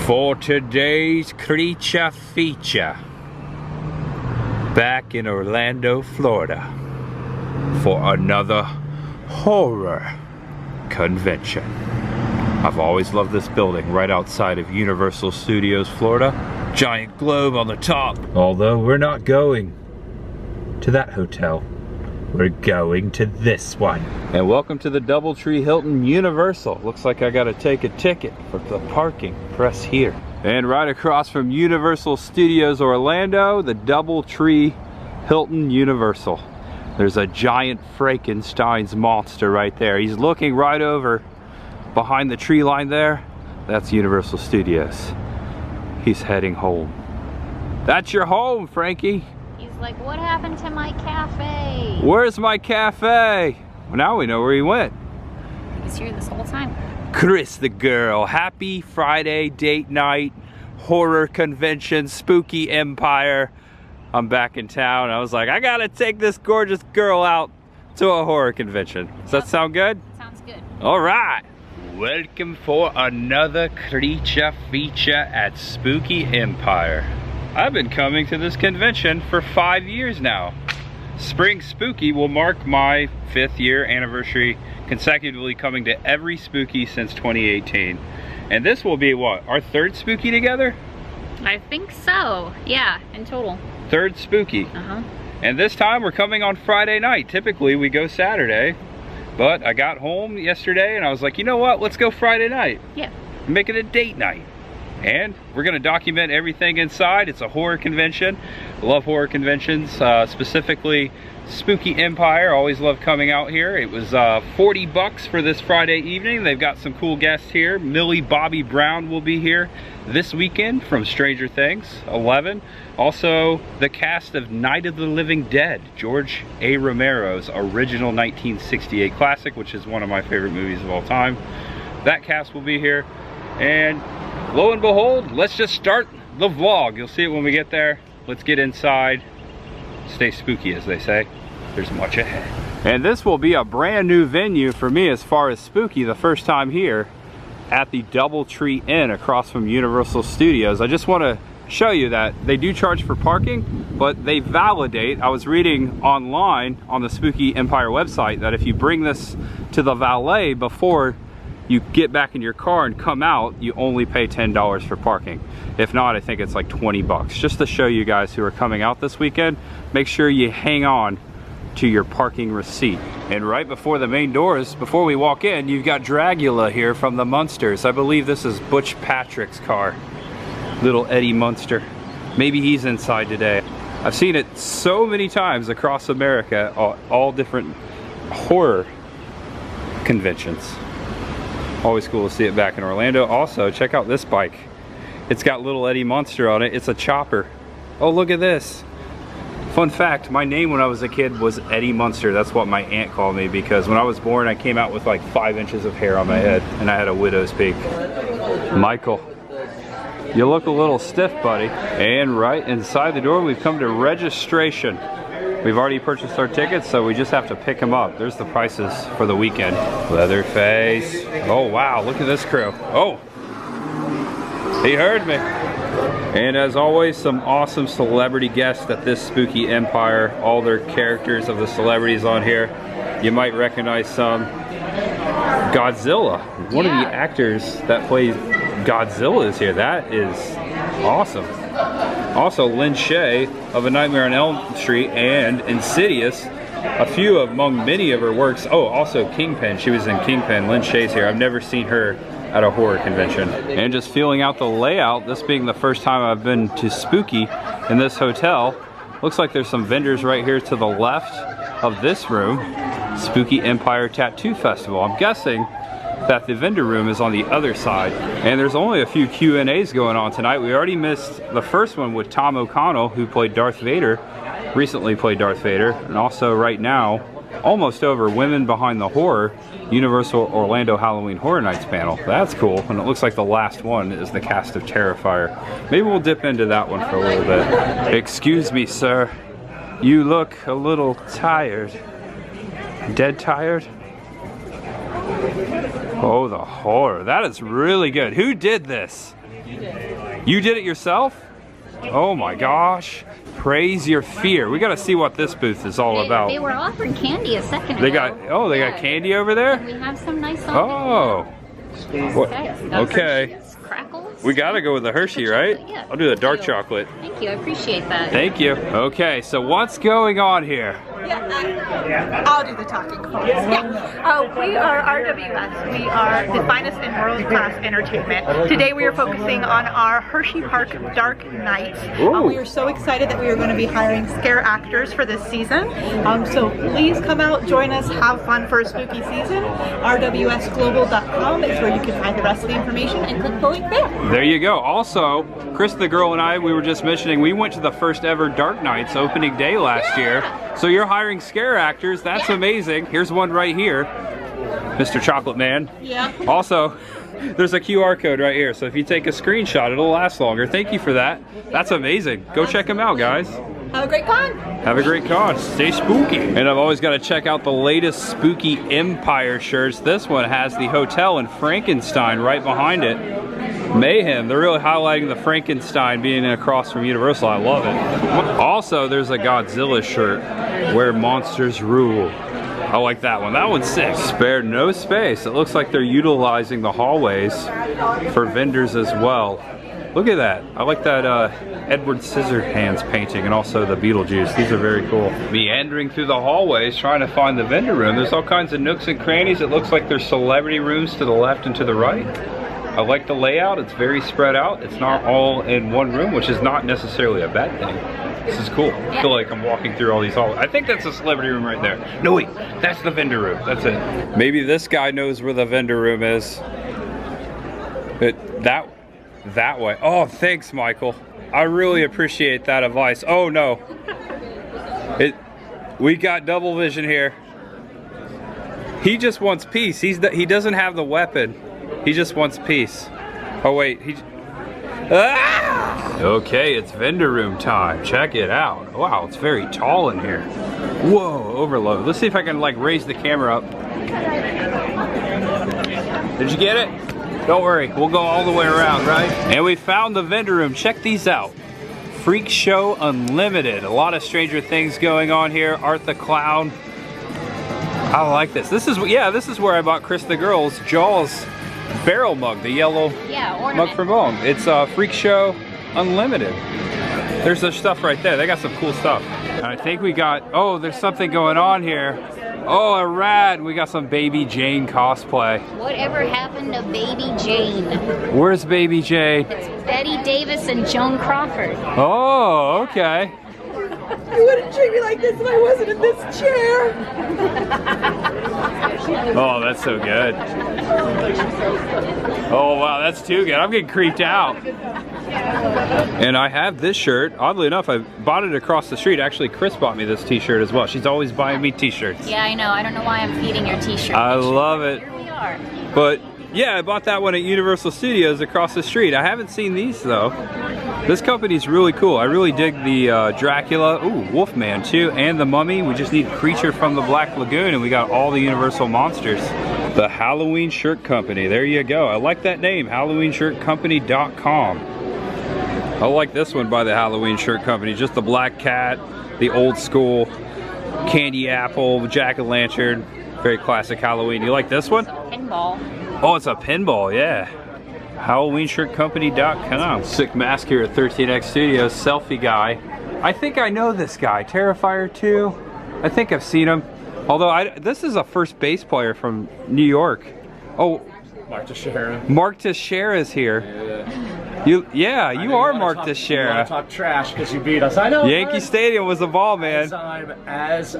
For today's creature feature, back in Orlando, Florida, for another horror convention. I've always loved this building right outside of Universal Studios, Florida. Giant globe on the top. Although we're not going to that hotel, we're going to this one. And welcome to the Doubletree Hilton Universal. Looks like I gotta take a ticket for the parking. Press here. And right across from Universal Studios Orlando, the Doubletree Hilton Universal. There's a giant Frankenstein's monster right there. He's looking right over behind the tree line there. That's Universal Studios. He's heading home. That's your home, Frankie. He's like, what happened to my cafe? Where's my cafe? Well, now we know where he went. He's here this whole time. Chris the girl. Happy Friday date night, horror convention, spooky empire. I'm back in town. I was like, I gotta take this gorgeous girl out to a horror convention. Does that sound good? Sounds good. All right. Welcome for another creature feature at Spooky Empire. I've been coming to this convention for 5 years now. Spring Spooky will mark my 5th year anniversary, consecutively coming to every Spooky since 2018. And this will be what, our 3rd Spooky together? I think so. Yeah, in total. 3rd Spooky. Uh-huh. And this time we're coming on Friday night. Typically we go Saturday, but I got home yesterday and I was like, you know what, let's go Friday night. Yeah. Make it a date night. And we're gonna document everything inside. It's a horror convention. I love horror conventions, specifically Spooky Empire. Always love coming out here. It was 40 bucks for this Friday evening. They've got some cool guests here. Millie Bobby Brown will be here this weekend from Stranger Things 11. Also, the cast of Night of the Living Dead, George A. Romero's original 1968 classic, which is one of my favorite movies of all time. That cast will be here. And lo and behold, let's just start the vlog. You'll see it when we get there. Let's get inside. Stay spooky, as they say. There's much ahead. And this will be a brand new venue for me as far as spooky. The first time here at the Doubletree Inn across from Universal Studios. I just want to show you that they do charge for parking, but they validate. I was reading online on the Spooky Empire website that if you bring this to the valet before you get back in your car and come out, you only pay $10 for parking. If not, I think it's like 20 bucks. Just to show you guys who are coming out this weekend, make sure you hang on to your parking receipt. And right before the main doors, before we walk in, you've got Dragula here from the Munsters. I believe this is Butch Patrick's car. Little Eddie Munster. Maybe he's inside today. I've seen it so many times across America, all different horror conventions. Always cool to see it back in Orlando. Also, check out this bike. It's got little Eddie Munster on it. It's a chopper. Oh, look at this. Fun fact, my name when I was a kid was Eddie Munster. That's what my aunt called me because when I was born, I came out with like 5 inches of hair on my head and I had a widow's peak. Michael, you look a little stiff, buddy. And right inside the door, we've come to registration. We've already purchased our tickets, so we just have to pick them up. There's the prices for the weekend. Leatherface. Oh, wow, look at this crew. Oh, he heard me. And as always, some awesome celebrity guests at this Spooky Empire. All their characters of the celebrities on here. You might recognize some. Godzilla. One of the actors that plays Godzilla is here. That is awesome. Also, Lynn Shay of A Nightmare on Elm Street and Insidious, a few among many of her works. Oh, also Kingpin. She was in Kingpin. Lynn Shay's here. I've never seen her at a horror convention. And just feeling out the layout, this being the first time I've been to Spooky in this hotel, looks like there's some vendors right here to the left of this room. Spooky Empire Tattoo Festival. I'm guessing that the vendor room is on the other side. And there's only a few Q&As going on tonight. We already missed the first one with Tom O'Connell, who played Darth Vader, recently played Darth Vader, and also right now, almost over, Women Behind the Horror, Universal Orlando Halloween Horror Nights panel. That's cool, and it looks like the last one is the cast of Terrifier. Maybe we'll dip into that one for a little bit. Excuse me, sir. You look a little tired. Dead tired? Oh, the horror. That is really good. Who did this? You did it yourself? Oh my gosh. Praise your fear. We got to see what this booth is all about. They were offering candy a second ago. They got candy over there? And we have some nice Okay. Crackles. We got to go with the Hershey, right? Yeah. I'll do the dark chocolate. Thank you. I appreciate that. Thank you. Okay, so what's going on here? Yeah, I'll do the talking for us. We are RWS. We are the finest in world-class entertainment. Today we are focusing on our Hershey Park Dark Nights. We are so excited that we are going to be hiring scare actors for this season. So please come out, join us, have fun for a spooky season. RWSglobal.com is where you can find the rest of the information and click the link there. There you go. Also, Chris the girl and I, we were just mentioning, we went to the first ever Dark Nights opening day last year. So you're hiring scare actors. That's amazing. Here's one right here, Mr. Chocolate Man. Yeah. Also, there's a QR code right here. So if you take a screenshot, it'll last longer. Thank you for that. That's amazing. Go check them out, guys. Have a great con. Have a great con. Stay spooky. And I've always got to check out the latest Spooky Empire shirts. This one has the hotel and Frankenstein right behind it. Mayhem. They're really highlighting the Frankenstein being across from Universal. I love it. Also, there's a Godzilla shirt, Where Monsters Rule. I like that one. That one's sick. Spared no space. It looks like they're utilizing the hallways for vendors as well. Look at that. I like that Edward Scissorhands painting and also the Beetlejuice. These are very cool. Meandering through the hallways trying to find the vendor room. There's all kinds of nooks and crannies. It looks like there's celebrity rooms to the left and to the right. I like the layout. It's very spread out. It's not all in one room, which is not necessarily a bad thing. This is cool. I feel like I'm walking through all these hallways. I think that's a celebrity room right there. No, wait. That's the vendor room. That's it. Maybe this guy knows where the vendor room is. That way. Oh, thanks, Michael. I really appreciate that advice. Oh, no. We got double vision here. He just wants peace. He doesn't have the weapon. He just wants peace. Oh, wait. Okay, it's vendor room time. Check it out. Wow, it's very tall in here. Whoa, overload. Let's see if I can like raise the camera up. Did you get it? Don't worry, we'll go all the way around, right? And we found the vendor room. Check these out. Freak Show Unlimited. A lot of Stranger Things going on here. Art the Clown. I like this. This is where I bought Chris the girl's Jaws barrel mug, the yellow mug from home. It's Freak Show Unlimited. There's the stuff right there. They got some cool stuff. And I think we got, oh, there's something going on here. Oh, a rad. We got some Baby Jane cosplay. Whatever happened to Baby Jane? Where's Baby Jane? It's Betty Davis and Joan Crawford. Oh, okay. You wouldn't treat me like this if I wasn't in this chair. Oh, that's so good. Oh, wow, that's too good. I'm getting creeped out. And I have this shirt. Oddly enough, I bought it across the street. Actually, Chris bought me this t-shirt as well. She's always buying me t-shirts. Yeah, I know. I don't know why I'm feeding your t-shirt. I love it. Here we are. But yeah, I bought that one at Universal Studios across the street. I haven't seen these though. This company's really cool. I really dig the Dracula, Wolfman too, and the Mummy. We just need Creature from the Black Lagoon, and we got all the Universal monsters. The Halloween Shirt Company, there you go. I like that name, HalloweenShirtCompany.com. I like this one by the Halloween Shirt Company. Just the black cat, the old school candy apple, jack-o'-lantern. Very classic Halloween. You like this one? It's a pinball. Oh, it's a pinball, yeah. HalloweenShirtCompany.com. Sick mask here at 13X Studios. Selfie guy. I think I know this guy. Terrifier 2. I think I've seen him. Although, this is a first base player from New York. Oh. Mark Teixeira. Mark Teixeira is here. You are Mark Teixeira. You want to talk trash because you beat us. I know. Yankee Stadium was a ball, man. As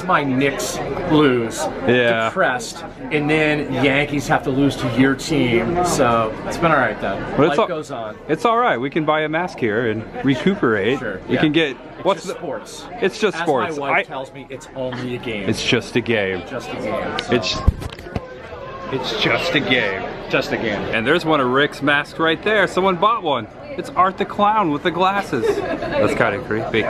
my Knicks lose, depressed, and then Yankees have to lose to your team. So it's been all right though. Life goes on. It's all right. We can buy a mask here and recuperate. Sure. We can get. What's the sports? It's just sports. As my wife tells me, it's only a game. It's just a game. Just a game. So. It's just a game. Just a game. And there's one of Rick's masks right there. Someone bought one. It's Art the Clown with the glasses. That's kind of creepy.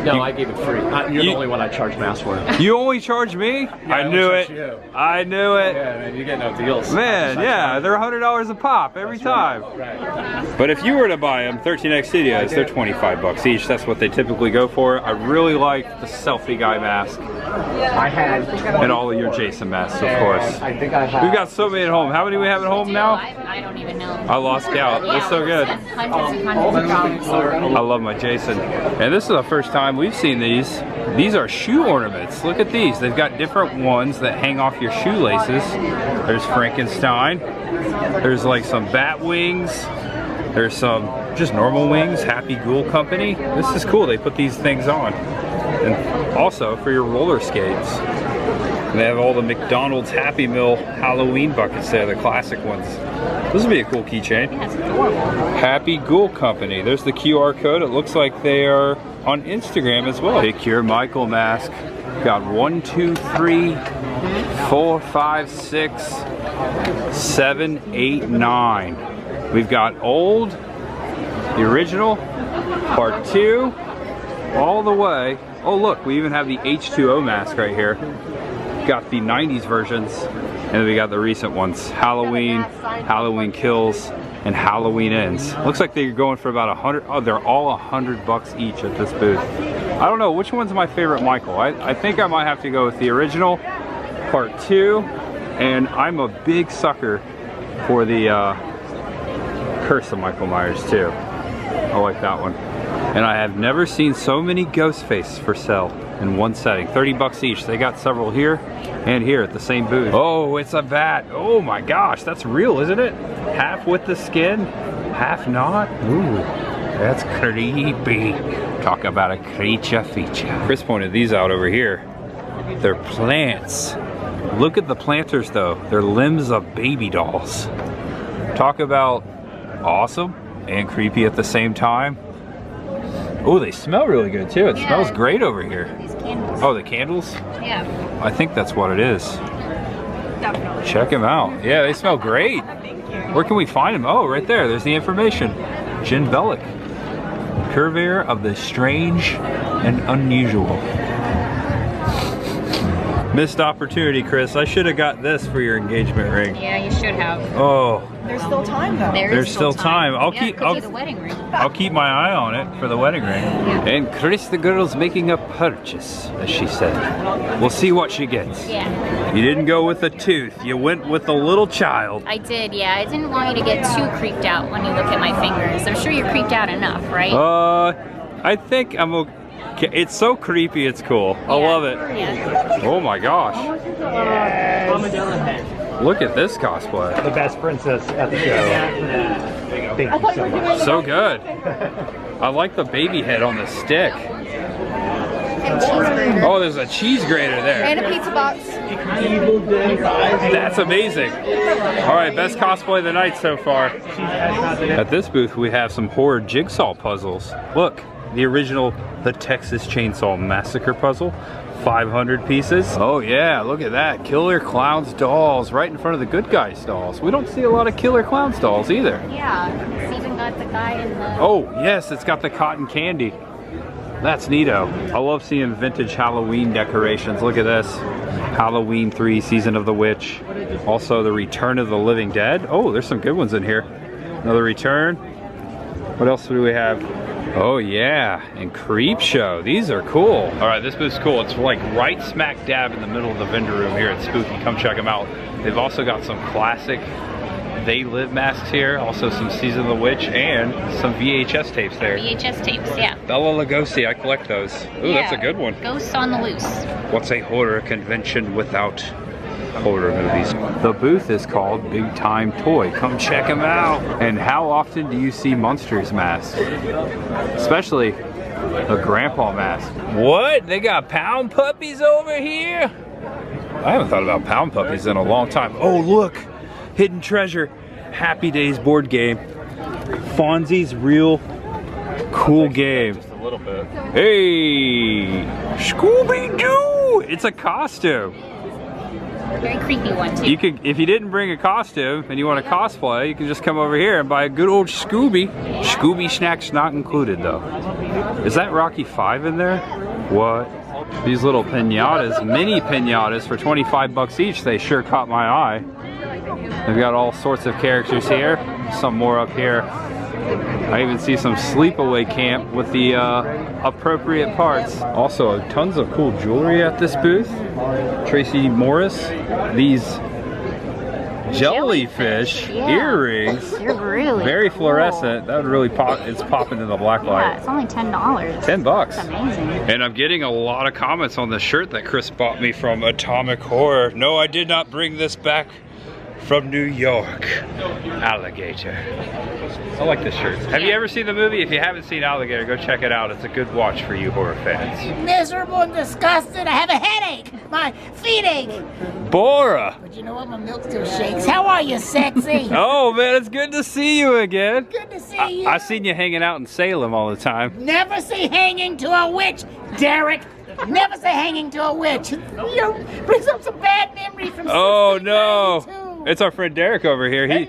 No, I gave it free. You're the only one I charge mass for. You only charge me? Yeah, I knew it. I knew it. Yeah, man, you get no deals. Man, yeah, they're $100 a pop every time. Right. But if you were to buy them, 13X Studios, they're 25 bucks each. That's what they typically go for. I really like the selfie guy mask. I had. And all of your Jason masks, of course. I think I have. We've got so many at home. How many do we have at home now? I don't even know. I lost count. They're so good. Hundreds and hundreds of dollars. I love my Jason. And this is the first time we've seen these. These are shoe ornaments. Look at these. They've got different ones that hang off your shoelaces. There's Frankenstein. There's like some bat wings. There's some just normal wings. Happy Ghoul Company. This is cool. They put these things on. And also for your roller skates. And they have all the McDonald's Happy Meal Halloween buckets there, the classic ones. This would be a cool keychain. That's adorable. Happy Ghoul Company. There's the QR code. It looks like they are on Instagram as well. Pick your Michael mask. Got 1, 2, 3, 4, 5, 6, 7, 8, 9. We've got old, the original, part 2, all the way. Oh look, we even have the H2O mask right here. Got the 90s versions, and then we got the recent ones. Halloween, Halloween Kills, and Halloween Ends. Looks like they're going for about 100. Oh, they're all $100 each at this booth. I don't know, which one's my favorite Michael? I think I might have to go with the original, part 2, and I'm a big sucker for the Curse of Michael Myers too. I like that one. And I have never seen so many Ghostface for sale in one setting. 30 bucks each. They got several here and here at the same booth. Oh, it's a bat. Oh my gosh, that's real, isn't it? Half with the skin, half not. Ooh, that's creepy. Talk about a creature feature. Chris pointed these out over here. They're plants. Look at the planters though. They're limbs of baby dolls. Talk about awesome and creepy at the same time. Oh, they smell really good too. It smells great over here. These candles. Oh, the candles? Yeah. I think that's what it is. Definitely. Check them out. Yeah, they smell great. Where can we find them? Oh, right there. There's the information. Jen Bellick. Purveyor of the strange and unusual. Missed opportunity, Chris. I should have got this for your engagement ring. Yeah, you should have. Oh. There's still time though. There's still time. I'll the wedding ring. I'll keep my eye on it for the wedding ring. Yeah. And Chris the girl's making a purchase, as she said. We'll see what she gets. Yeah. You didn't go with a tooth. You went with a little child. I did, yeah. I didn't want you to get too creeped out when you look at my fingers. I'm sure you're creeped out enough, right? I think I'm okay. It's so creepy, it's cool. I love it. Yeah. Oh my gosh. Look at this cosplay. The best princess at the show. Thank you so much. So good. I like the baby head on the stick. And cheese grater. Oh, there's a cheese grater there. And a pizza box. That's amazing. All right, best cosplay of the night so far. At this booth, we have some horror jigsaw puzzles. Look, the original The Texas Chainsaw Massacre puzzle. 500 pieces. Oh yeah, look at that. Killer Clowns dolls right in front of the Good Guys dolls. We don't see a lot of Killer Clowns dolls either. Yeah. It's even got the guy in the... Oh yes, it's got the cotton candy. That's neato. I love seeing vintage Halloween decorations. Look at this. Halloween 3, Season of the Witch. Also the Return of the Living Dead. Oh, there's some good ones in here. Another Return. What else do we have? Oh yeah, and Creep Show. These are cool. All right, this booth's cool. It's like right smack dab in the middle of the vendor room here at Spooky. Come check them out. They've also got some classic They Live masks here, also some Season of the Witch, and some VHS tapes there. VHS tapes, yeah. Bela Lugosi, I collect those. Ooh, that's a good one. Ghosts on the Loose. What's a horror convention without horror movies? The booth is called Big Time Toy. Come check them out. And how often do you see Monsters masks? Especially the grandpa mask. What? They got pound puppies over here? I haven't thought about pound puppies in a long time. Oh look, Hidden Treasure, Happy Days board game. Fonzie's real cool game. Just a little bit. Hey, Scooby-Doo! It's a costume. Very creepy one too. You could, if you didn't bring a costume and you want to cosplay, you can just come over here and buy a good old Scooby. Scooby snacks not included though. Is that Rocky 5 in there? What? These little pinatas, mini pinatas for 25 bucks each, they sure caught my eye. They've got all sorts of characters here. Some more up here. I even see some sleepaway camp with the appropriate parts. Also, tons of cool jewelry at this booth. Tracy Morris, these jellyfish earrings. They're really very cool. Fluorescent. That would really pop. It's popping in the black light. Yeah, it's only $10. 10 bucks. That's amazing. And I'm getting a lot of comments on the shirt that Chris bought me from Atomic Horror. No, I did not bring this back from New York. Alligator. I like this shirt. Have you ever seen the movie? If you haven't seen Alligator, go check it out. It's a good watch for you horror fans. Miserable and disgusted. I have a headache. My feet ache. Bora! But you know what? My milk still shakes. How are you, sexy? Oh man, it's good to see you again. Good to see you. I've seen you hanging out in Salem all the time. Never say hanging to a witch, Derek. Never say hanging to a witch. You brings up some bad memories from Oh no. 1692. It's our friend Derek over here. He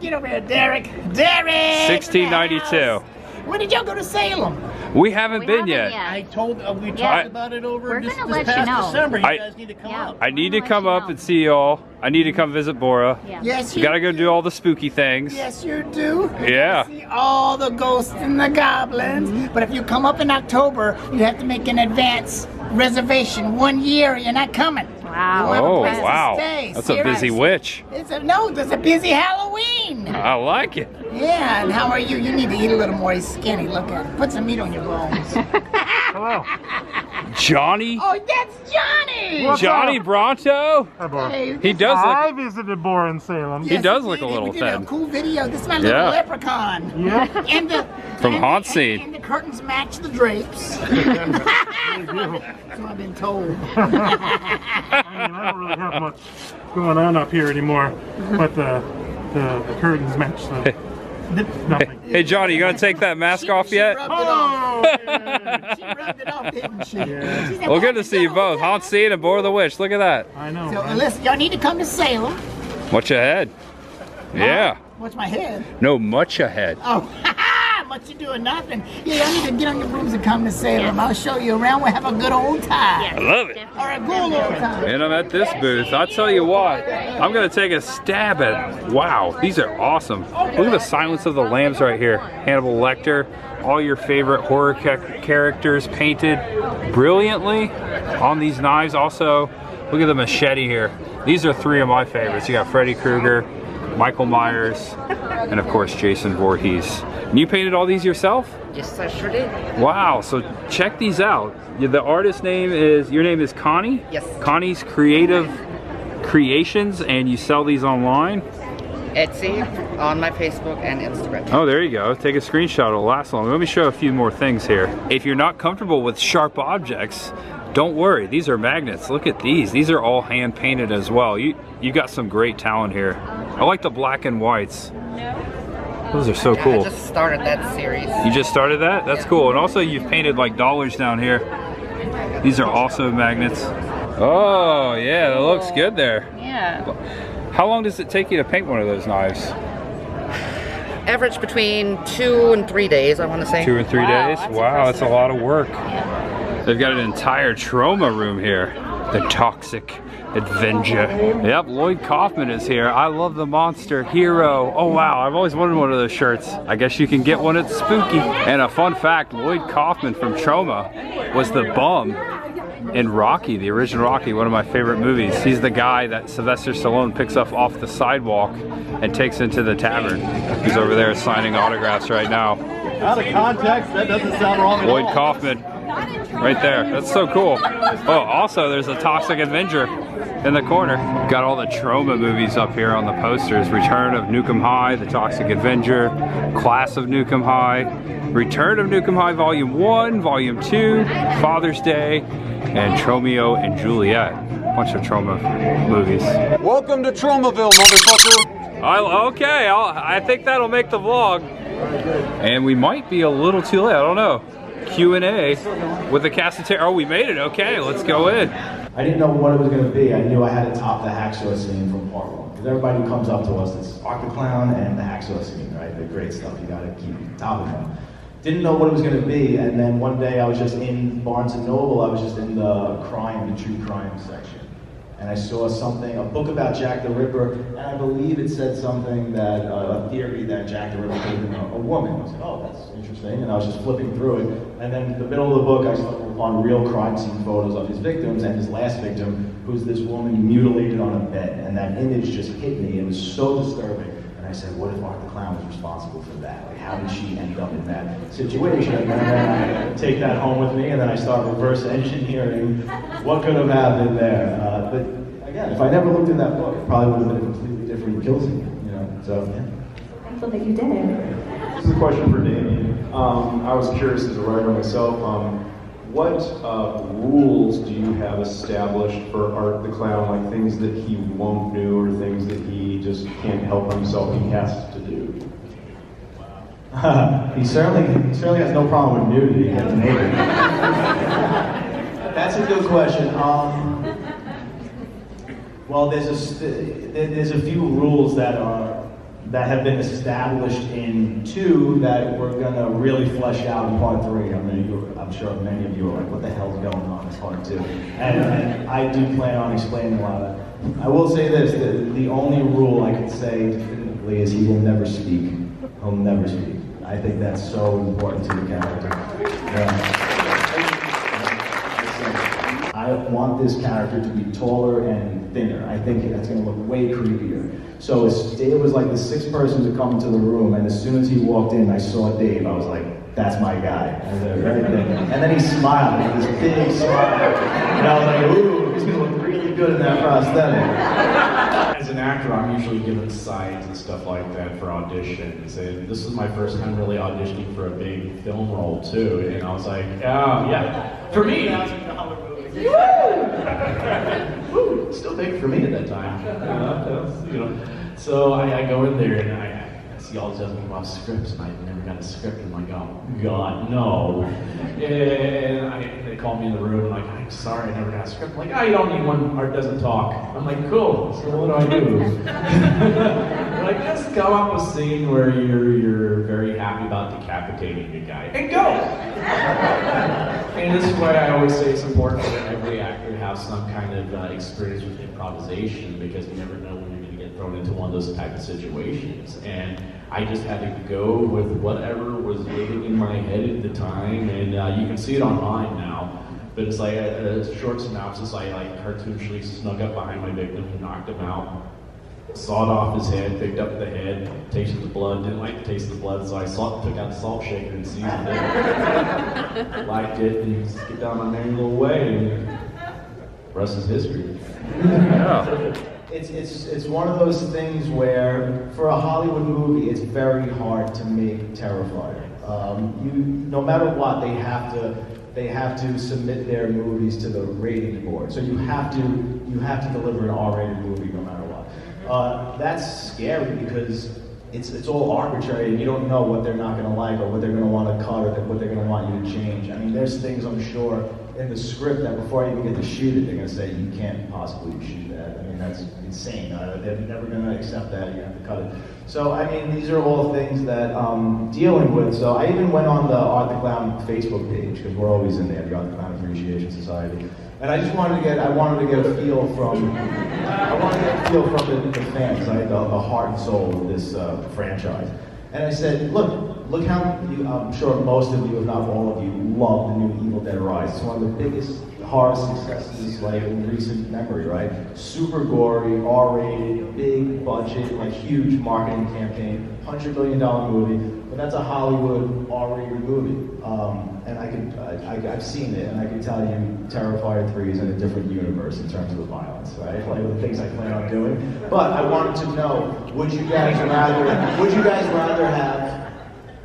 Get over here, Derek. Derek! 1692. When did y'all go to Salem? We haven't been yet. I told we talked Yeah. about it over We're this gonna past let you know. December. You I- guys need to come Yeah. up. I need to come up and see y'all. I need to come visit Bora. Yeah. Yes, We you gotta go do all the spooky things. Yes, you do. Yeah. See all the ghosts and the goblins. But if you come up in October, you have to make an advance reservation. 1 year, you're not coming. Wow. You won't have a Oh place to wow. stay. That's a busy Seriously. witch. No, there's a busy Halloween. I like it. Yeah, and how are you? You need to eat a little more. He's skinny. Look at him. Put some meat on your bones. Hello. Johnny? Oh, that's Johnny. Johnny Bronto? Hi, Bora. Hey, He does I look, visited Bora in Salem. he does look a we little did a thin. cool video. This is my little Yeah. leprechaun. Yeah. And the From and- Haunt and- Scene. And the curtains match the drapes. That's what I've been told. I mean, I don't really have much going on up here anymore, but the curtains match nothing. Hey Johnny, you gonna take that mask off yet? Rubbed it off. Oh, yeah. She rubbed it off, didn't she? Yeah. She said, Well, good to see you both. Haunt Scene and Bora the Witch. Look at that. I know. So right? listen, y'all need to come to Salem. Much ahead. Yeah. Watch my head. No, much ahead. Oh, much you doing nothing. Yeah, y'all need to get on your brooms and come to Salem. I'll show you around. We'll have a good old time. I love it. Or a good old time. And I'm at this booth. I'll tell you what, I'm gonna take a stab at, wow, these are awesome. Look at the Silence of the Lambs right here. Hannibal Lecter, all your favorite horror characters painted brilliantly on these knives. Also, look at the machete here. These are 3 of my favorites. You got Freddy Krueger, Michael Myers, and of course Jason Voorhees. And you painted all these yourself? Yes, I sure did. Wow, so check these out. The artist name is, your name is Connie? Yes. Connie's Creative Creations, and you sell these online? Etsy, on my Facebook and Instagram. Oh, there you go. Take a screenshot, it'll last long. Let me show a few more things here. If you're not comfortable with sharp objects, don't worry, these are magnets. Look at these. These are all hand painted as well. You got some great talent here. I like the black and whites. Those are so I cool. just started that series. You just started that? That's cool. And also you've painted like dollars down here. These are also magnets. Oh yeah, that looks good there. Yeah. How long does it take you to paint one of those knives? Average between 2 and 3 days, I want to say. 2 or 3 Wow, days? that's Wow, that's a impressive. lot of work. They've got an entire Troma room here. The Toxic Avenger. Yep, Lloyd Kaufman is here. I love the monster hero. Oh wow, I've always wanted one of those shirts. I guess you can get one at Spooky. And a fun fact, Lloyd Kaufman from Troma was the bum in Rocky, the original Rocky, one of my favorite movies. He's the guy that Sylvester Stallone picks up off the sidewalk and takes into the tavern. He's over there signing autographs right now. Out of context, that doesn't sound wrong at Lloyd all. Kaufman, right there. That's so cool. Oh, also there's a Toxic Avenger in the corner. Got all the Troma movies up here on the posters. Return of Nukem High, The Toxic Avenger, Class of Nukem High, Return of Nukem High Volume 1, Volume 2, Father's Day, and Tromeo and Juliet. Bunch of Troma movies. Welcome to Tromaville, motherfucker. I think that'll make the vlog. And we might be a little too late, I don't know. Q&A with the cast of Terror. Oh, we made it, okay, let's go in. I didn't know what it was going to be. I knew I had to top the hacksaw scene from part one. Because everybody who comes up to us, it's Art the Clown and the hacksaw scene, right? The great stuff. You got to keep topping them. Didn't know what it was going to be, and then one day I was just in Barnes & Noble. I was just in the true crime section. And I saw something, a book about Jack the Ripper, and I believe it said something that, a theory that Jack the Ripper could have been a woman. I said, oh, that's interesting, and I was just flipping through it. And then in the middle of the book, I stumbled upon real crime scene photos of his victims, and his last victim, who's this woman mutilated on a bed. And that image just hit me. It was so disturbing. And I said, what if Art the Clown was responsible for that? Like, how did she end up in that situation? And then I take that home with me, and then I start reverse engineering what could have happened there. But again, if I never looked in that book, it probably would have been a completely different kill scene, you know? So, yeah. Thankful that you did. This is a question for Damien. I was curious as a writer myself, what rules do you have established for Art the Clown, like things that he won't do or things that he just can't help himself, he has to do? He certainly has no problem with nudity. He gets naked. That's a good question. Well, there's a few rules that have been established in 2 that we're gonna really flesh out in part 3. I'm sure many of you are like, what the hell's going on in part 2? And I do plan on explaining a lot of that. I will say this, the only rule I can say definitively is he will never speak. He'll never speak. I think that's so important to the character. I want this character to be taller and thinner. I think that's going to look way creepier. So Dave was like the 6th person to come into the room, and as soon as he walked in, I saw Dave. I was like, that's my guy. And then he smiled, and this big smile. And I was like, ooh, he's going to look really good in that prosthetic. As an actor, I'm usually given sides and stuff like that for auditions, and this was my first time really auditioning for a big film role too, and I was like, yeah, for me. Woo! Still big for me at that time. So I go in there and I see all these other people have scripts, and I never got a script. And I'm like, oh God, no! And they call me in the room, and like, I'm sorry, I never got a script. I'm like, oh, you don't need one. Art doesn't talk. I'm like, cool. So what do? They're like, just come up a scene where you're very happy about decapitating a guy, and go. And this is why I always say it's important that every actor have some kind of experience with improvisation, because you never know when you're going to get thrown into one of those type of situations. And I just had to go with whatever was living in my head at the time, and you can see it online now. But it's like a short synopsis. I like cartoonishly snuck up behind my victim and knocked him out. Sawed off his head, picked up the head, tasted the blood, didn't like the taste of the blood, so I took out the salt shaker and seasoned it. Liked it, and just get down my merry little way, and the rest is history. Yeah. It's one of those things where, for a Hollywood movie, it's very hard to make Terrifier. No matter what, they have to submit their movies to the rating board. So you have to deliver an R-rated movie no matter what. That's scary because it's all arbitrary, and you don't know what they're not going to like or what they're going to want to cut or what they're going to want you to change. I mean, there's things I'm sure in the script that before I even get to shoot it, they're going to say, you can't possibly shoot that. I mean, that's insane. They're never going to accept that. You have to cut it. So, I mean, these are all things that I'm dealing with. So I even went on the Art the Clown Facebook page, because we're always in there, the Art the Clown Appreciation Society. And I just wanted to get a feel from the fans, right? The heart and soul of this franchise. And I said, look how I'm sure most of you, if not all of you, love the new Evil Dead Rise. It's one of the biggest horror successes like in recent memory, right? Super gory, R-rated, big budget, like huge marketing campaign, $100 million movie. But that's a Hollywood R-rated movie. And I've seen it, and I can tell you Terrifier 3 is in a different universe in terms of the violence, right? Like the things I plan on doing. But I wanted to know, would you guys rather have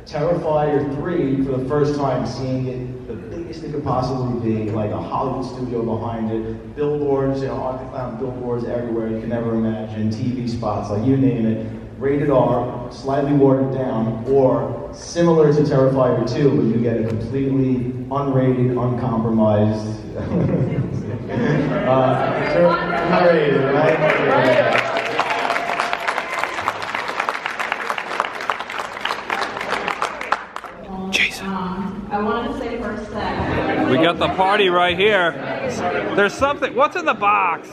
Terrifier 3 for the first time, seeing it the biggest it could possibly be, like a Hollywood studio behind it, billboards, Art the Clown billboards everywhere you can never imagine, TV spots, like you name it. rated R, slightly watered down, or similar to Terrifier 2, but you get a completely unrated, uncompromised, unrated, right? Yeah. Jason. I wanted to say first that We got the party right here. There's something. What's in the box?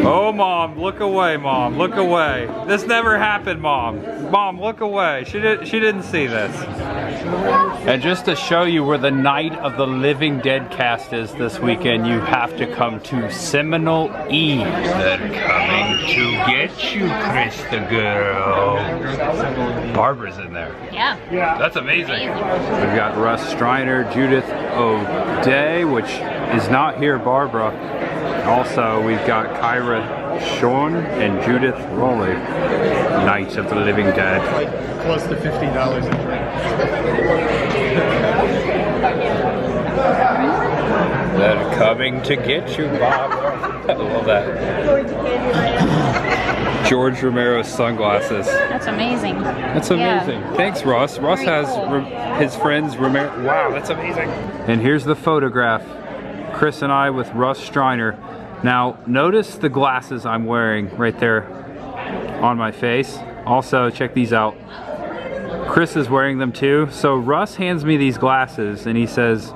Oh, Mom, look away, Mom, look away. This never happened, Mom. Mom, look away. She didn't see this. And just to show you where the Night of the Living Dead cast is this weekend, you have to come to Seminole Eve. They're coming to get you, Chris the girl. Barbara's in there. Yeah. That's amazing. We've got Russ Striner, Judith O'Day, which is not here, Barbara. Also, we've got Kyra Sean and Judith Rowley, Knights of the Living Dead. Close to $50 a drink. They're coming to get you, Barbara. I love that. George Romero's sunglasses. That's amazing. That's amazing. Yeah. Thanks, Russ. Russ has his friends Romero. Wow, that's amazing. And here's the photograph. Chris and I with Russ Striner. Now, notice the glasses I'm wearing right there on my face. Also, check these out. Chris is wearing them too. So Russ hands me these glasses and he says,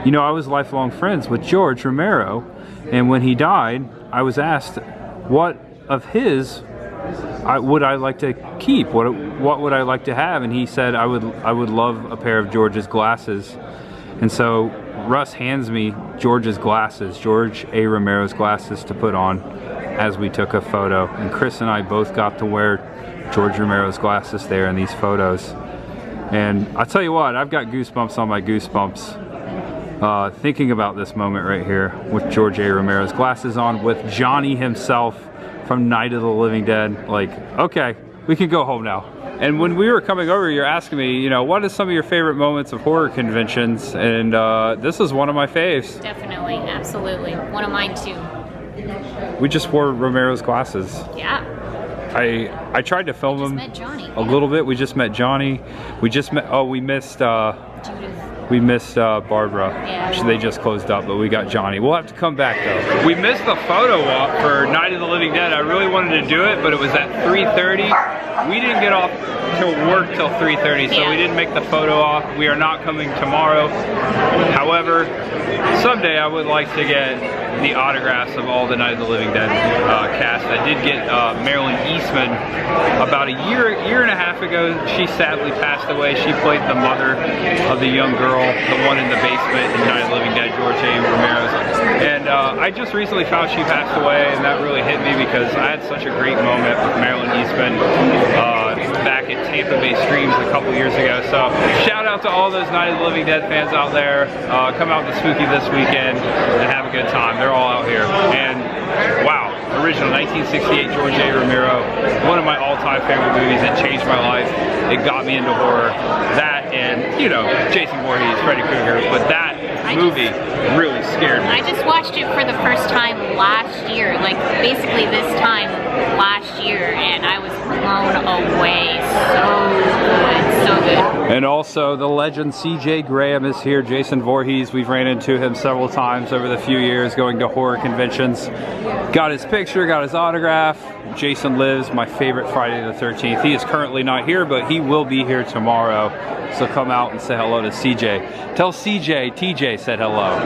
you know, I was lifelong friends with George Romero, and when he died, I was asked what of his would I like to keep? What would I like to have? And he said, I would love a pair of George's glasses. And so Russ hands me George's glasses, George A. Romero's glasses to put on as we took a photo. And Chris and I both got to wear George Romero's glasses there in these photos. And I'll tell you what, I've got goosebumps on my goosebumps thinking about this moment right here with George A. Romero's glasses on, with Johnny himself from Night of the Living Dead. Like, okay, we can go home now. And when we were coming over, you're asking me, you know, what are some of your favorite moments of horror conventions? And this is one of my faves. Definitely, absolutely. One of mine too. We just wore Romero's glasses. Yeah. I tried to film him a little bit. We just met Johnny. We just met, oh, we missed Judith. We missed Barbara. Yeah. They just closed up, but we got Johnny. We'll have to come back though. We missed the photo op for Night of the Living Dead. I really wanted to do it, but it was at 3:30. We didn't get off to work till 3:30, so we didn't make the photo op. We are not coming tomorrow. However, someday I would like to get the autographs of all the Night of the Living Dead cast. I did get Marilyn Eastman about a year and a half ago. She sadly passed away. She played the mother of the young girl, the one in the basement in Night of the Living Dead, George A. Romero's. And I just recently found she passed away, and that really hit me because I had such a great moment with Marilyn Eastman back at Tampa Bay Streams a couple years ago. So shout out to all those Night of the Living Dead fans out there. Come out to Spooky this weekend and have a good time. They're all out here. And wow, original 1968 George A. Romero, one of my all-time favorite movies. It changed my life. It got me into horror. That and, you know, Jason Voorhees, Freddy Krueger, but that movie really scared me. I just watched it for the first time last year, like basically this time last year, and I was blown away. So good. And also the legend CJ Graham is here. Jason Voorhees, we've ran into him several times over the few years going to horror conventions. Got his picture, got his autograph. Jason Lives, my favorite Friday the 13th. He is currently not here, but he will be here tomorrow. So come out and say hello to CJ. Tell CJ TJ said hello.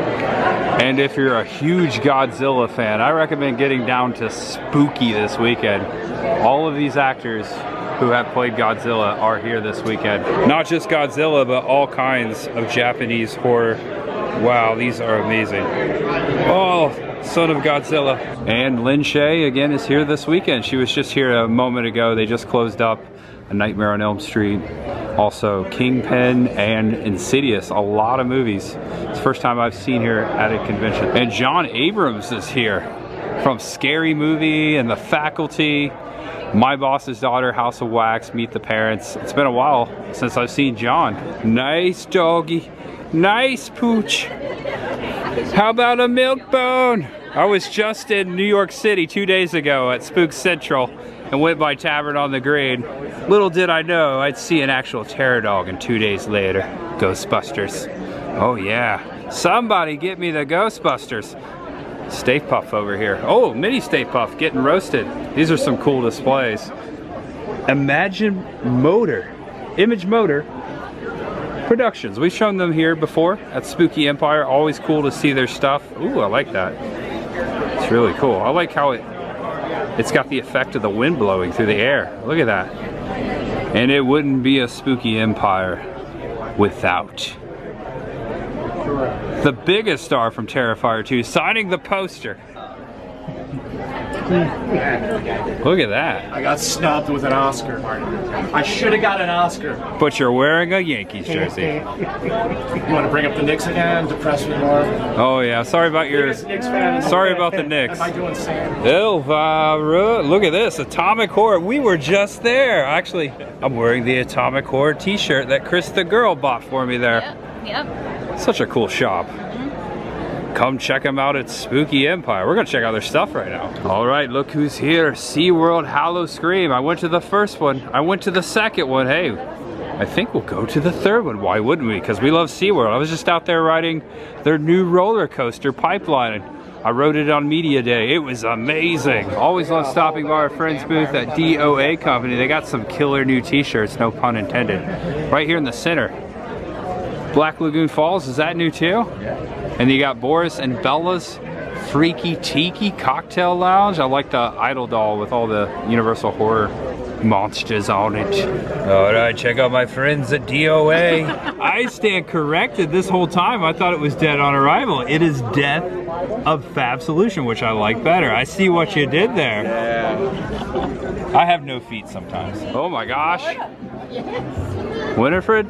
And if you're a huge Godzilla fan, I recommend getting down to Spooky this weekend. All of these actors who have played Godzilla are here this weekend. Not just Godzilla, but all kinds of Japanese horror. Wow, these are amazing. Oh, Son of Godzilla. And Lynn Shay again is here this weekend. She was just here a moment ago. They just closed up A Nightmare on Elm Street. Also Kingpin and Insidious, a lot of movies. It's the first time I've seen her at a convention. And John Abrams is here from Scary Movie and The Faculty, My Boss's Daughter, House of Wax, Meet the Parents. It's been a while since I've seen John. Nice doggy, nice pooch. How about a milk bone? I was just in New York City 2 days ago at Spook Central and went by Tavern on the Green. Little did I know I'd see an actual terror dog, and 2 days later, Ghostbusters. Oh yeah, somebody get me the Ghostbusters. Stay Puff over here. Oh, mini Stay Puff getting roasted. These are some cool displays. Imagine Motor, Image Motor Productions. We've shown them here before at Spooky Empire. Always cool to see their stuff. Ooh, I like that. It's really cool. I like how it's got the effect of the wind blowing through the air. Look at that. And it wouldn't be a Spooky Empire without the biggest star from Terrifier 2 signing the poster. Look at that. I got snubbed with an Oscar. I should have got an Oscar. But you're wearing a Yankees jersey. You want to bring up the Knicks again? Depress me more? Oh yeah, sorry about your... Sorry about the Knicks. Am I doing Sam? Elvira, look at this, Atomic Horror. We were just there. Actually, I'm wearing the Atomic Horror t-shirt that Chris the girl bought for me there. Yep. Such a cool shop. Come check them out at Spooky Empire. We're gonna check out their stuff right now. All right, look who's here. SeaWorld Hallow Scream. I went to the first one. I went to the second one. Hey, I think we'll go to the third one. Why wouldn't we? Because we love SeaWorld. I was just out there riding their new roller coaster, Pipeline. I rode it on Media Day. It was amazing. Always love stopping by our friend's booth at DOA Company. They got some killer new t-shirts, no pun intended. Right here in the center. Black Lagoon Falls, is that new too? Yeah. And you got Boris and Bella's Freaky Tiki Cocktail Lounge. I like the idol doll with all the Universal Horror monsters on it. All right, check out my friends at DOA. I stand corrected this whole time. I thought it was Dead on Arrival. It is Death of Fab Solution, which I like better. I see what you did there. Yeah. I have no feet sometimes. Oh my gosh. Winifred?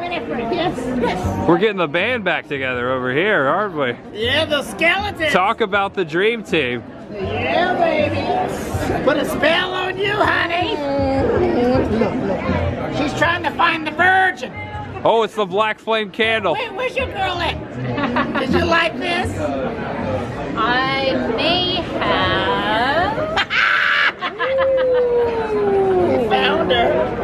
Yes. We're getting the band back together over here, aren't we? Yeah, the skeletons. Talk about the dream team. Yeah, baby. Put a spell on you, honey. She's trying to find the virgin. Oh, it's the Black Flame Candle. Wait, where's your girl at? Did you like this? I may have. You found her.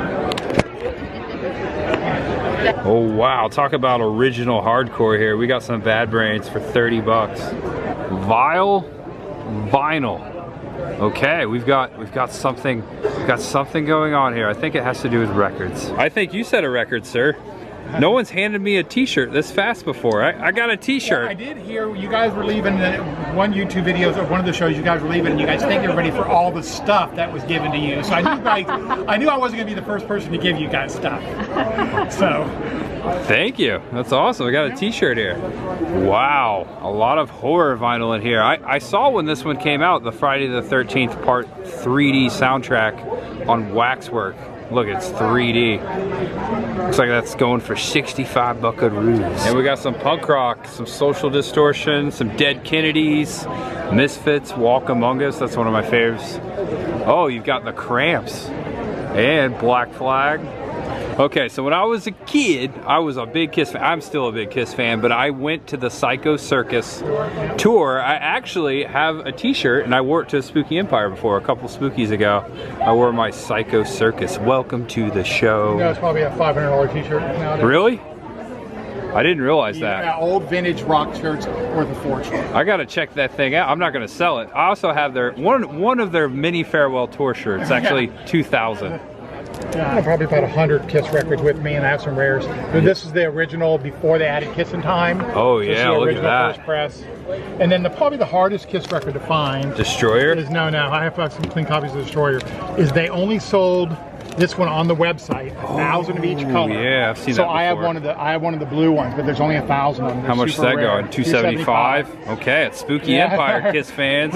Oh wow, talk about original hardcore here. We got some Bad Brains for 30 bucks. Vile vinyl. Okay, we've got something going on here. I think it has to do with records. I think you said a record, sir. No one's handed me a t-shirt this fast before. I got a t-shirt. Yeah, I did hear you guys were leaving one YouTube videos of one of the shows you guys were leaving, and you guys thank everybody for all the stuff that was given to you. So I knew I wasn't going to be the first person to give you guys stuff. So thank you. That's awesome. I got a t-shirt here. Wow, a lot of horror vinyl in here. I saw when this one came out, the Friday the 13th Part 3D soundtrack on Waxwork. Look, it's 3D. Looks like that's going for 65 buckaroos. And we got some punk rock, some Social Distortion, some Dead Kennedys, Misfits, Walk Among Us. That's one of my faves. Oh, you've got the Cramps and Black Flag. Okay, so when I was a kid, I was a big Kiss fan. I'm still a big Kiss fan, but I went to the Psycho Circus tour. I actually have a t-shirt, and I wore it to Spooky Empire before, a couple spookies ago. I wore my Psycho Circus. Welcome to the show. That's probably a $500 t-shirt nowadays. Really? I didn't realize that. Yeah, old vintage rock shirts worth a fortune. I gotta check that thing out. I'm not gonna sell it. I also have their one of their mini farewell tour shirts, actually 2,000. Yeah, I have probably about 100 Kiss records with me, and I have some rares. This is the original before they added Kiss in Time. Oh yeah, look at that. First press. And then probably the hardest Kiss record to find. Destroyer? Is, no, I have some clean copies of Destroyer. Is they only sold this one on the website, 1,000 of each color. Yeah, I've seen that So before. I have one of the blue ones, but there's only 1,000 of them. How much is that going? 275? Okay, it's Spooky Empire, Kiss fans.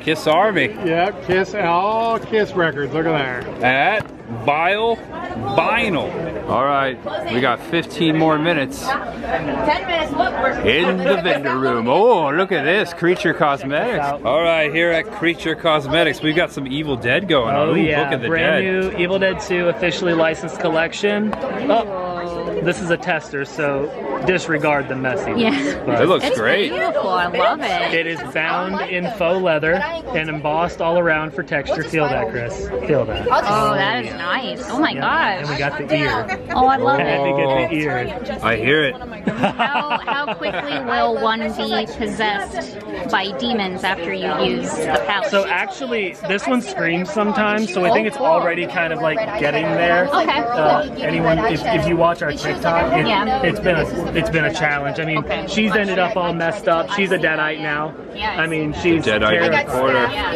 Kiss Army. Yep, Kiss, all Kiss records. Look at there. At Vile Vinyl. All right, we got 15 more minutes 10 minutes, look, we're in the vendor room. Oh, look at this, Creature Cosmetics. All right, here at Creature Cosmetics, we've got some Evil Dead going on. Oh Ooh, yeah, Book of the brand Dead. new Evil Dead 2 officially licensed collection. Oh, this is a tester, so disregard the messy. Yeah. But it looks it's great. Beautiful. I love it. It is bound in faux leather and embossed all around for texture. Feel that, Chris. Feel that. Oh, that is nice. Oh my gosh. And we got the ear. Oh, I love Had to get the it. ear. I hear it. How quickly will one be possessed by demons after you use the pouch? So actually, this one screams sometimes, so I think it's already kind of like getting there. Okay. Anyone, if you watch our TikTok, it's been a challenge. I mean, she's ended up all messed up. She's a deadite now. Yes. I mean, she's Deadite recorder. Yeah.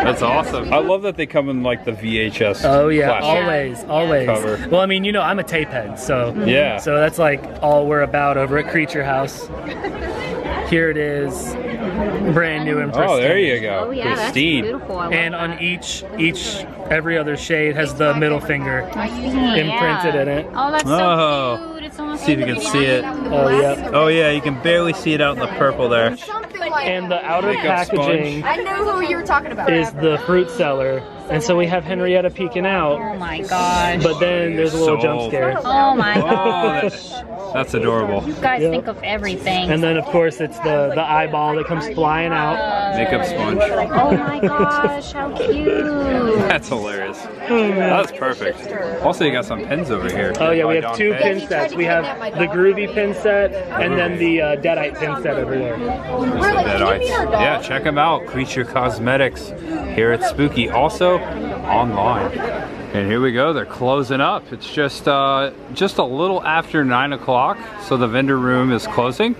That's awesome. I love that they come in like the VHS. Oh yeah, plastic always. cover. Well, I mean, you know, I'm a tape head, so yeah. So that's like all we're about over at Creature House. Here it is, brand new and pristine. Oh, there you go. Oh yeah, pristine. that's beautiful. I love And on every other shade has the middle finger imprinted yeah. in it. Oh, that's so cute. It's almost See if you can see it. Oh yeah. Oh yeah, you can barely see it out in the purple there. And the outer Makeup packaging I knew who you were talking about. is the fruit cellar. And so we have Henrietta peeking out. Oh my gosh. But then there's a little jump scare. Oh my gosh. That's adorable. You guys think of everything. And then of course it's the eyeball that comes flying out. Makeup sponge. Oh my gosh, how cute. That's hilarious. That's perfect. Also, you got some pins over here. Oh yeah, we have By two Don pin sets. We have the Groovy pin set and then the Deadite pin set over there. There's the Deadites. Yeah, check them out. Creature Cosmetics here at Spooky. Also online. And here we go. They're closing up. It's just a little after 9 o'clock, so the vendor room is closing.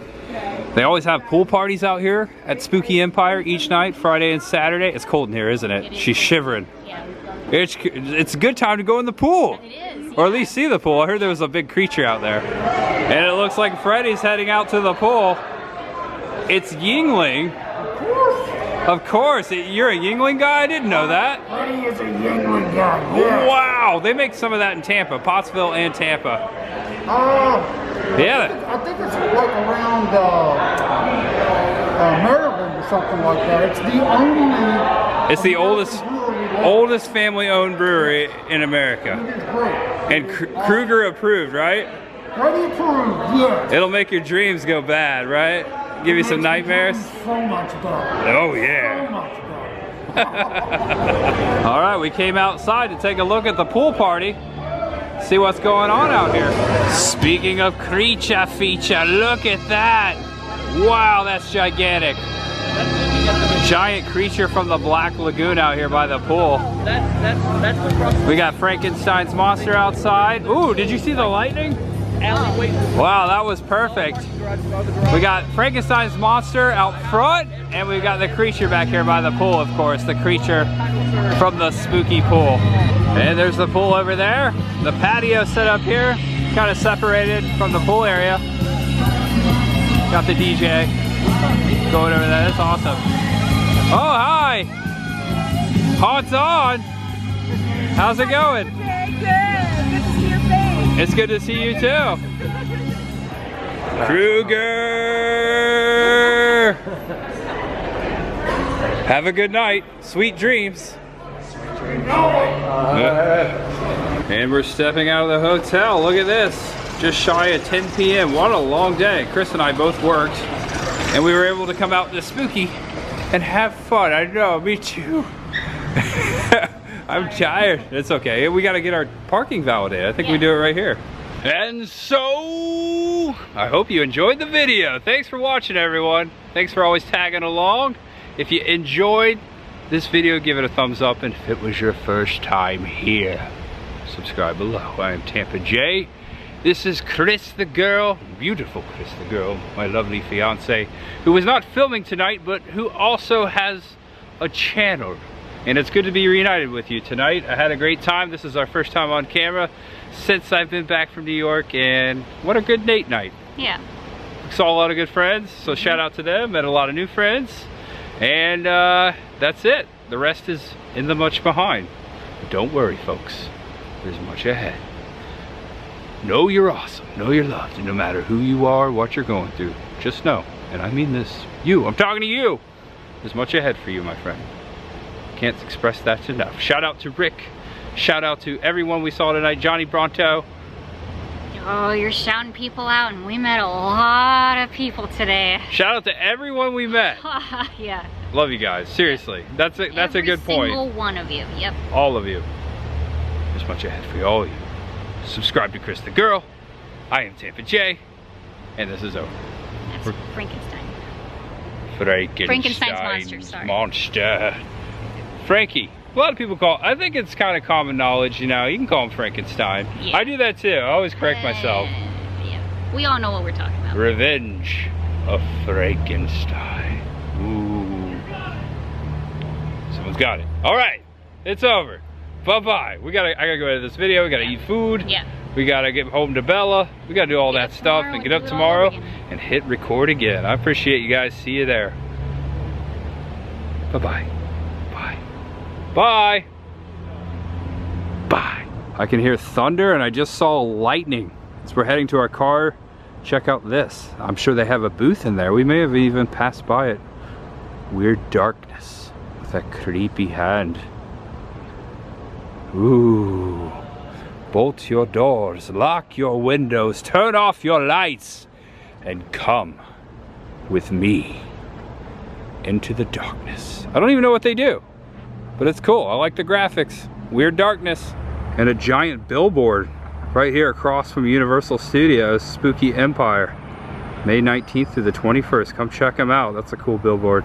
They always have pool parties out here at Spooky Empire each night, Friday and Saturday. It's cold in here, isn't it? She's shivering. Yeah. It's a good time to go in the pool. It is. Or at least see the pool. I heard there was a big creature out there. And it looks like Freddy's heading out to the pool. It's Yingling. Of course. You're a Yingling guy? I didn't know that. Freddy is a Yingling guy, yeah. Wow. They make some of that in Tampa. Pottsville and Tampa. Yeah. I think it's like around Maryland or something like that. It's the oldest family-owned brewery in America. And Kruger approved, right? Freddy approved, yes. It'll make your dreams go bad, right? Give you some nightmares? So much better. Oh yeah. So much better. All right, we came outside to take a look at the pool party. See what's going on out here. Speaking of creature feature, look at that. Wow, that's gigantic. Giant creature from the Black Lagoon out here by the pool. We got Frankenstein's monster outside. Ooh, did you see the lightning? Wow, that was perfect. We got Frankenstein's monster out front, and we've got the creature back here by the pool, of course, the creature from the spooky pool. And there's the pool over there. The patio set up here, kind of separated from the pool area. Got the DJ going over there. That's awesome. Oh, hi. Hot's on. How's it going? It's good to see you too. Kruger! Have a good night. Sweet dreams. And we're stepping out of the hotel. Look at this. Just shy of 10 p.m. What a long day. Chris and I both worked. And we were able to come out to Spooky and have fun. I know, me too. I'm tired. It's okay. We got to get our parking validated. I think we do it right here. And so, I hope you enjoyed the video. Thanks for watching, everyone. Thanks for always tagging along. If you enjoyed this video, give it a thumbs up. And if it was your first time here, subscribe below. I am Tampa J. This is Chris the girl, beautiful Chris the girl, my lovely fiance, who is not filming tonight, but who also has a channel. And it's good to be reunited with you tonight. I had a great time. This is our first time on camera since I've been back from New York, and what a good date night. Yeah. Saw a lot of good friends, so shout out to them. Met a lot of new friends. And that's it. The rest is in the much behind. But don't worry, folks. There's much ahead. Know you're awesome. Know you're loved. And no matter who you are, what you're going through, just know, and I mean this, you, I'm talking to you. There's much ahead for you, my friend. Can't express that enough. Shout out to Rick. Shout out to everyone we saw tonight. Johnny Bronto. Oh, you're shouting people out, and we met a lot of people today. Shout out to everyone we met. Yeah. Love you guys, seriously. That's a good point. Every single one of you, yep. All of you. There's much ahead for all of you. Subscribe to Chris the Girl. I am Tampa J, and this is over. That's Frankenstein. Frankenstein's monster, sorry. Monster. Frankie. A lot of people I think it's kind of common knowledge, you know, you can call him Frankenstein. Yeah. I do that too, I always correct myself. Yeah, we all know what we're talking about. Revenge of Frankenstein. Ooh. Someone's got it. All right, it's over. Bye-bye. I gotta go edit this video, we gotta eat food. Yeah. We gotta get home to Bella. We gotta do all that stuff and get up tomorrow and hit record again. I appreciate you guys, see you there. Bye-bye. Bye. Bye. I can hear thunder and I just saw lightning. As we're heading to our car, check out this. I'm sure they have a booth in there. We may have even passed by it. Weird darkness with a creepy hand. Ooh. Bolt your doors, lock your windows, turn off your lights, and come with me into the darkness. I don't even know what they do. But it's cool, I like the graphics. Weird darkness. And a giant billboard right here across from Universal Studios, Spooky Empire. May 19th through the 21st, come check them out, that's a cool billboard.